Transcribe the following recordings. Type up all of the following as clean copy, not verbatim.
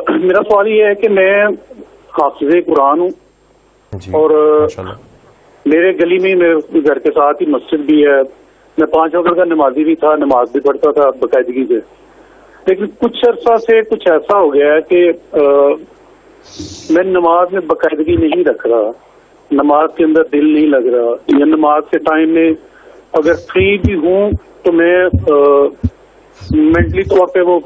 میرا سوال یہ ہے کہ میں حافظ قرآن ہوں اور میرے گلی میں میرے گھر کے ساتھ ہی مسجد بھی ہے. میں 5 وقت کا نمازی بھی تھا, نماز بھی پڑھتا تھا باقاعدگی سے. لیکن کچھ عرصہ سے کچھ ایسا ہو گیا ہے کہ میں نماز میں باقاعدگی نہیں رکھ رہا, نماز کے اندر دل نہیں لگ رہا, یا نماز کے ٹائم میں اگر فری بھی ہوں تو میں مینٹلی طور پہ وہ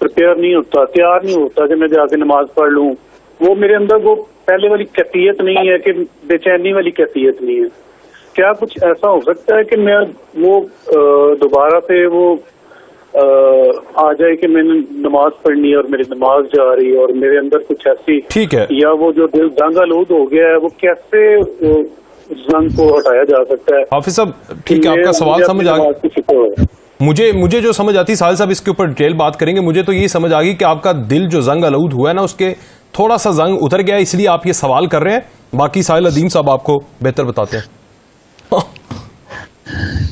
پریپیئر نہیں ہوتا, تیار نہیں ہوتا کہ میں جا کے نماز پڑھ لوں. وہ میرے اندر وہ پہلے والی کیفیت نہیں ہے کہ بے چینی والی کیفیت نہیں ہے. کیا کچھ ایسا ہو سکتا ہے کہ میں وہ دوبارہ سے وہ آ جائے کہ میں نے نماز پڑھنی ہے اور میری نماز جا رہی ہے اور میرے اندر کچھ ایسی, ٹھیک ہے, یا وہ جو دل زنگ آلود ہو گیا ہے وہ کیسے زنگ کو ہٹایا جا سکتا ہے؟ حافظ صاحب ٹھیک ہے, آپ کا سوال سمجھ آ گیا. مجھے جو سمجھ آتی, ساحل صاحب اس کے اوپر ڈیٹیل بات کریں گے. مجھے تو یہ سمجھ آ گئی کہ آپ کا دل جو زنگ آلود ہوا ہے نا, اس کے تھوڑا سا زنگ اتر گیا, اس لیے آپ یہ سوال کر رہے ہیں. باقی ساحل عدیم صاحب آپ کو بہتر بتاتے ہیں.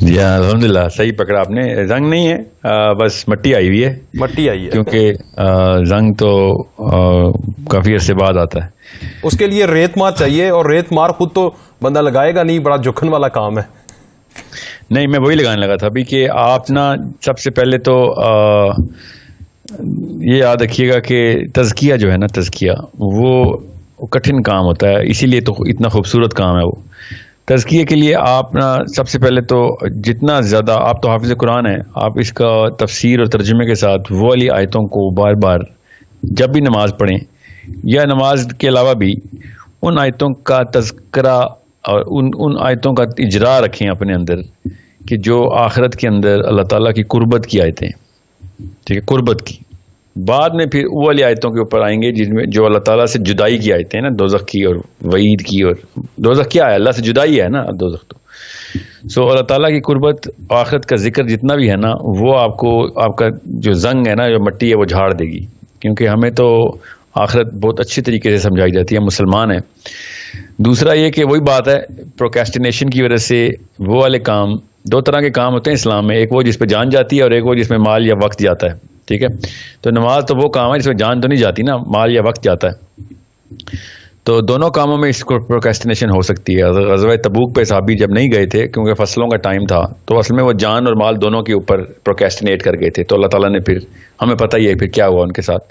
جی الحمدللہ صحیح پکڑا آپ نے. زنگ نہیں ہے, بس مٹی آئی ہوئی ہے. مٹی آئی ہے کیونکہ زنگ تو کافی عرصے بعد آتا ہے. اس کے لیے ریت مار چاہیے, اور ریت مار خود تو بندہ لگائے گا نہیں, بڑا جھکن والا کام ہے. نہیں, میں وہی لگانے لگا تھا ابھی کہ آپ نا سب سے پہلے تو یہ یاد رکھیے گا کہ تزکیہ جو ہے نا, تزکیہ وہ کٹھن کام ہوتا ہے, اسی لیے تو اتنا خوبصورت کام ہے وہ. تزکیے کے لیے آپ نا سب سے پہلے تو جتنا زیادہ, آپ تو حافظ قرآن ہیں, آپ اس کا تفسیر اور ترجمے کے ساتھ وہ والی آیتوں کو بار بار جب بھی نماز پڑھیں یا نماز کے علاوہ بھی ان آیتوں کا تذکرہ اور ان آیتوں کا اجرا رکھیں اپنے اندر, کہ جو آخرت کے اندر اللہ تعالیٰ کی قربت کی آیتیں, ٹھیک ہے, قربت کی. بعد میں پھر وہ والی آیتوں کے اوپر آئیں گے جن میں جو اللہ تعالیٰ سے جدائی کی آیتیں ہیں نا, دوزخ کی اور وعید کی. اور دوزخ کیا ہے, اللہ سے جدائی ہے نا دوزخ تو. سو اللہ تعالیٰ کی قربت, آخرت کا ذکر جتنا بھی ہے نا, وہ آپ کو آپ کا جو زنگ ہے نا, جو مٹی ہے, وہ جھاڑ دے گی. کیونکہ ہمیں تو آخرت بہت اچھی طریقے سے سمجھائی جاتی ہے, مسلمان ہیں. دوسرا یہ کہ وہی بات ہے, پروکیسٹینیشن کی وجہ سے وہ والے کام, 2 طرح کے کام ہوتے ہیں اسلام میں, ایک وہ جس پہ جان جاتی ہے اور ایک وہ جس میں مال یا وقت جاتا ہے. ٹھیک ہے, تو نماز تو وہ کام ہے جس میں جان تو نہیں جاتی نا, مال یا وقت جاتا ہے. تو دونوں کاموں میں اس کو پروکیسٹینیشن ہو سکتی ہے. غزوہ تبوک پہ صحابی جب نہیں گئے تھے کیونکہ فصلوں کا ٹائم تھا, تو اصل میں وہ جان اور مال دونوں کے اوپر پروکیسٹینیٹ کر گئے تھے. تو اللہ تعالیٰ نے پھر, ہمیں پتہ ہی ہے پھر کیا ہوا ان کے ساتھ,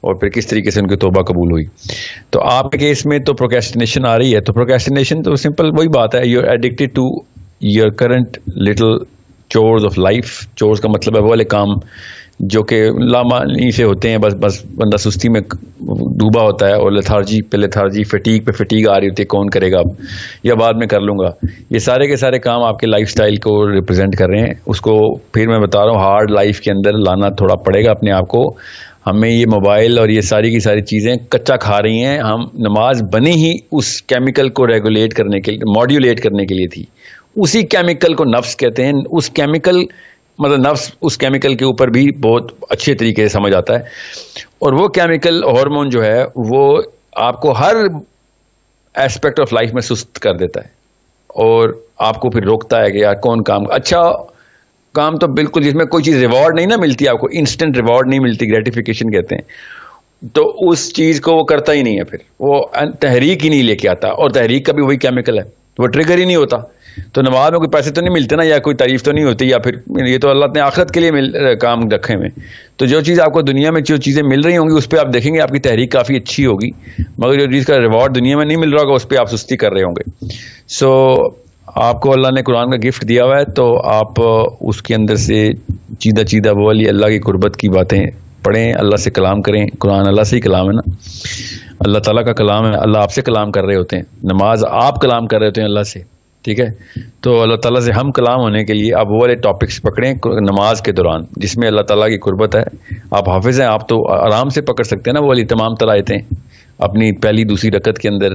اور پھر کس طریقے سے ان کی توبہ قبول ہوئی. تو آپ کے کیس میں تو پروکیسٹینیشن آ رہی ہے, تو پروکیسٹینیشن تو سمپل وہی بات ہے, you are addicted to your current little chores of life. Chores کا مطلب ہے وہ والے کام جو کہ لامعنی سے ہوتے ہیں, بس بندہ سستی میں ڈوبا ہوتا ہے, اور لیتھارجی فٹیگ پہ فٹیگ آ رہی ہوتی ہے, کون کرے گا اب, یا بعد میں کر لوں گا. یہ سارے کے سارے کام آپ کے لائف سٹائل کو ریپرزینٹ کر رہے ہیں. اس کو پھر میں بتا رہا ہوں, ہارڈ لائف کے اندر لانا تھوڑا پڑے گا اپنے آپ کو. ہمیں یہ موبائل اور یہ ساری کی ساری چیزیں کچا کھا رہی ہیں. ہم نماز بنی ہی اس کیمیکل کو ریگولیٹ کرنے کے لیے, ماڈیولیٹ کرنے کے لیے تھی. اسی کیمیکل کو نفس کہتے ہیں. اس کیمیکل مطلب نفس اس کیمیکل کے اوپر بھی بہت اچھے طریقے سے سمجھ آتا ہے. اور وہ کیمیکل ہارمون جو ہے وہ آپ کو ہر ایسپیکٹ آف لائف میں سست کر دیتا ہے, اور آپ کو پھر روکتا ہے کہ یار کون کام, اچھا کام تو بالکل جس میں کوئی چیز ریوارڈ نہیں نہ ملتی, آپ کو انسٹنٹ ریوارڈ نہیں ملتی, گریٹیفیکیشن کہتے ہیں, تو اس چیز کو وہ کرتا ہی نہیں ہے. پھر وہ تحریک ہی نہیں لے کے آتا, اور تحریک کا بھی وہی کیمیکل ہے, وہ ٹریگر ہی نہیں ہوتا. تو نماز میں کوئی پیسے تو نہیں ملتے نا, یا کوئی تعریف تو نہیں ہوتی, یا پھر یہ تو اللہ نے آخرت کے لیے کام رکھے ہوئے. تو جو چیز آپ کو دنیا میں جو چیزیں مل رہی ہوں گی اس پہ آپ دیکھیں گے آپ کی تحریک کافی اچھی ہوگی, مگر جو چیز کا ریوارڈ دنیا میں نہیں مل رہا ہوگا اس پہ آپ سستی کر رہے ہوں گے. سو آپ کو اللہ نے قرآن کا گفٹ دیا ہوا ہے, تو آپ اس کے اندر سے چیدہ وہ والی اللہ کی قربت کی باتیں پڑھیں, اللہ سے کلام کریں. قرآن اللہ سے ہی کلام ہے نا, اللہ تعالیٰ کا کلام ہے, اللہ آپ سے کلام کر رہے ہوتے ہیں. نماز آپ کلام کر رہے ہوتے ہیں اللہ سے, ٹھیک ہے. تو اللہ تعالیٰ سے ہم کلام ہونے کے لیے آپ وہ والے ٹاپکس پکڑیں نماز کے دوران جس میں اللہ تعالیٰ کی قربت ہے. آپ حافظ ہیں, آپ تو آرام سے پکڑ سکتے ہیں نا وہ والی تمام تر آیتیں اپنی پہلی دوسری رکعت کے اندر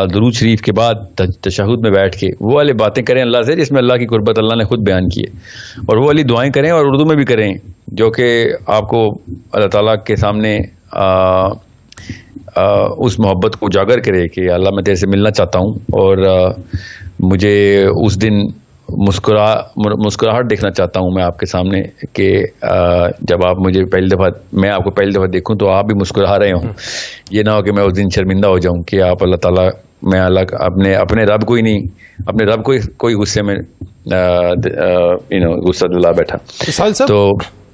درود شریف کے بعد تشہد میں بیٹھ کے وہ والی باتیں کریں اللہ سے جس میں اللہ کی قربت اللہ نے خود بیان کی ہے, اور وہ والی دعائیں کریں, اور اردو میں بھی کریں, جو کہ آپ کو اللہ تعالیٰ کے سامنے اس محبت کو اجاگر کرے کہ اللہ میں تیرے سے ملنا چاہتا ہوں, اور مجھے اس دن مسکراہٹ دیکھنا چاہتا ہوں میں آپ کے سامنے کہ جب آپ مجھے میں آپ کو پہلی دفعہ دیکھوں تو آپ بھی مسکرا رہے ہوں. یہ نہ ہو کہ میں اس دن شرمندہ ہو جاؤں کہ آپ اللہ تعالیٰ میں اپنے رب کو ہی نہیں، اپنے رب کو کوئی غصے میں غصہ دلا بیٹھا. تو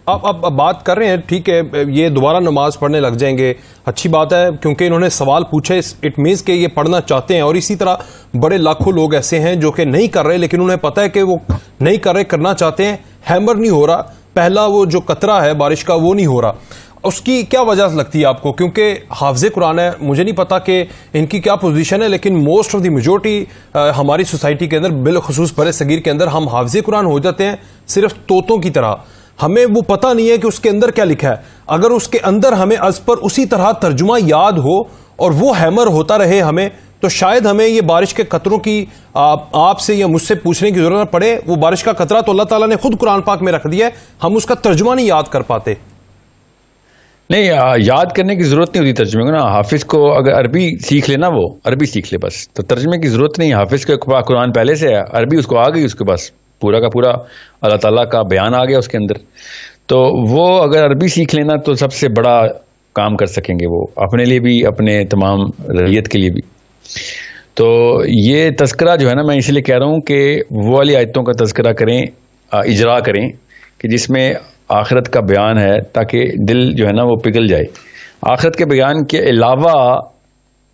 آپ بات کر رہے ہیں، ٹھیک ہے، یہ دوبارہ نماز پڑھنے لگ جائیں گے، اچھی بات ہے، کیونکہ انہوں نے سوال پوچھے، اٹ مینس کہ یہ پڑھنا چاہتے ہیں. اور اسی طرح بڑے لاکھوں لوگ ایسے ہیں جو کہ نہیں کر رہے، لیکن انہیں پتا ہے کہ وہ نہیں کر رہے، کرنا چاہتے ہیں، ہیمر نہیں ہو رہا، پہلا وہ جو قطرہ ہے بارش کا وہ نہیں ہو رہا. اس کی کیا وجہ لگتی ہے آپ کو؟ کیونکہ حافظ قرآن ہے، مجھے نہیں پتا کہ ان کی کیا پوزیشن ہے، لیکن موسٹ آف دی میجورٹی ہماری سوسائٹی کے اندر، بالخصوص بر صغیر کے اندر، ہم حافظ قرآن ہو جاتے ہیں صرف طوطوں کی طرح. ہمیں وہ پتہ نہیں ہے کہ اس کے اندر کیا لکھا ہے. اگر اس کے اندر ہمیں از پر اسی طرح ترجمہ یاد ہو اور وہ ہیمر ہوتا رہے ہمیں، تو شاید ہمیں یہ بارش کے قطروں کی آپ سے یا مجھ سے پوچھنے کی ضرورت نہ پڑے. وہ بارش کا قطرہ تو اللہ تعالیٰ نے خود قرآن پاک میں رکھ دیا ہے، ہم اس کا ترجمہ نہیں یاد کر پاتے. نہیں، یاد کرنے کی ضرورت نہیں ہوتی ترجمے کو نا. حافظ کو اگر عربی سیکھ لینا، وہ عربی سیکھ لے بس، تو ترجمے کی ضرورت نہیں. حافظ کا قرآن پہلے سے ہے، عربی اس کو آ گئی، اس کے پاس پورا کا پورا اللہ تعالیٰ کا بیان آ گیا اس کے اندر. تو وہ اگر عربی سیکھ لینا تو سب سے بڑا کام کر سکیں گے، وہ اپنے لیے بھی، اپنے تمام رعیت کے لیے بھی. تو یہ تذکرہ جو ہے نا، میں اسی لیے کہہ رہا ہوں کہ وہ والی آیتوں کا تذکرہ کریں، اجرا کریں کہ جس میں آخرت کا بیان ہے، تاکہ دل جو ہے نا وہ پگھل جائے. آخرت کے بیان کے علاوہ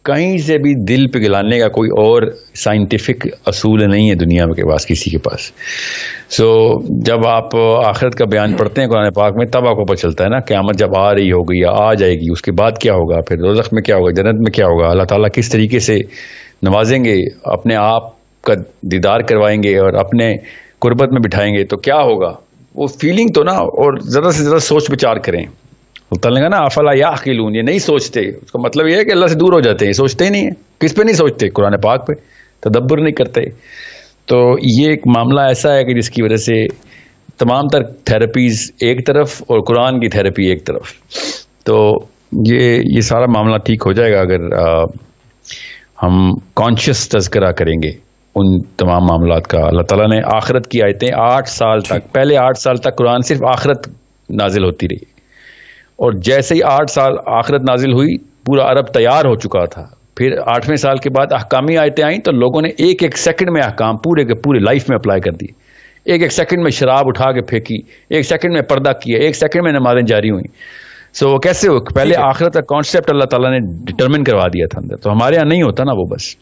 کہیں سے بھی دل پگھلانے کا کوئی اور سائنٹیفک اصول نہیں ہے دنیا کے پاس، کسی کے پاس. جب آپ آخرت کا بیان پڑھتے ہیں قرآن پاک میں، تب آپ کو پتہ چلتا ہے نا قیامت جب آ رہی ہوگی یا آ جائے گی، اس کے بعد کیا ہوگا، پھر دوزخ میں کیا ہوگا، جنت میں کیا ہوگا، اللہ تعالیٰ کس طریقے سے نوازیں گے، اپنے آپ کا دیدار کروائیں گے اور اپنے قربت میں بٹھائیں گے، تو کیا ہوگا. وہ فیلنگ تو نا، اور زیادہ سے زیادہ سوچ بچار کریں. تعالیٰ نا افلا یعقلون، یہ نہیں سوچتے. اس کا مطلب یہ ہے کہ اللہ سے دور ہو جاتے ہیں، سوچتے ہی نہیں ہیں. کس پہ نہیں سوچتے؟ قرآن پاک پہ تدبر نہیں کرتے. تو یہ ایک معاملہ ایسا ہے کہ جس کی وجہ سے تمام تر تھراپیز ایک طرف اور قرآن کی تھراپی ایک طرف. تو یہ سارا معاملہ ٹھیک ہو جائے گا اگر ہم کانشیس تذکرہ کریں گے ان تمام معاملات کا. اللہ تعالیٰ نے آخرت کی آیتیں 8 سال تک، پہلے 8 سال تک قرآن صرف آخرت نازل ہوتی رہی، اور جیسے ہی 8 سال آخرت نازل ہوئی پورا عرب تیار ہو چکا تھا. پھر 8ویں سال کے بعد احکامی آیتیں آئیں تو لوگوں نے ایک سیکنڈ میں احکام پورے کے پورے لائف میں اپلائی کر دیے. ایک سیکنڈ میں شراب اٹھا کے پھینکی، 1 سیکنڈ میں پردہ کیا، 1 سیکنڈ میں نمازیں جاری ہوئیں. سو کیسے ہو؟ پہلے آخرت کا کانسیپٹ اللہ تعالیٰ نے ڈٹرمن کروا دیا تھا اندر. تو ہمارے یہاں نہیں ہوتا نا وہ. بس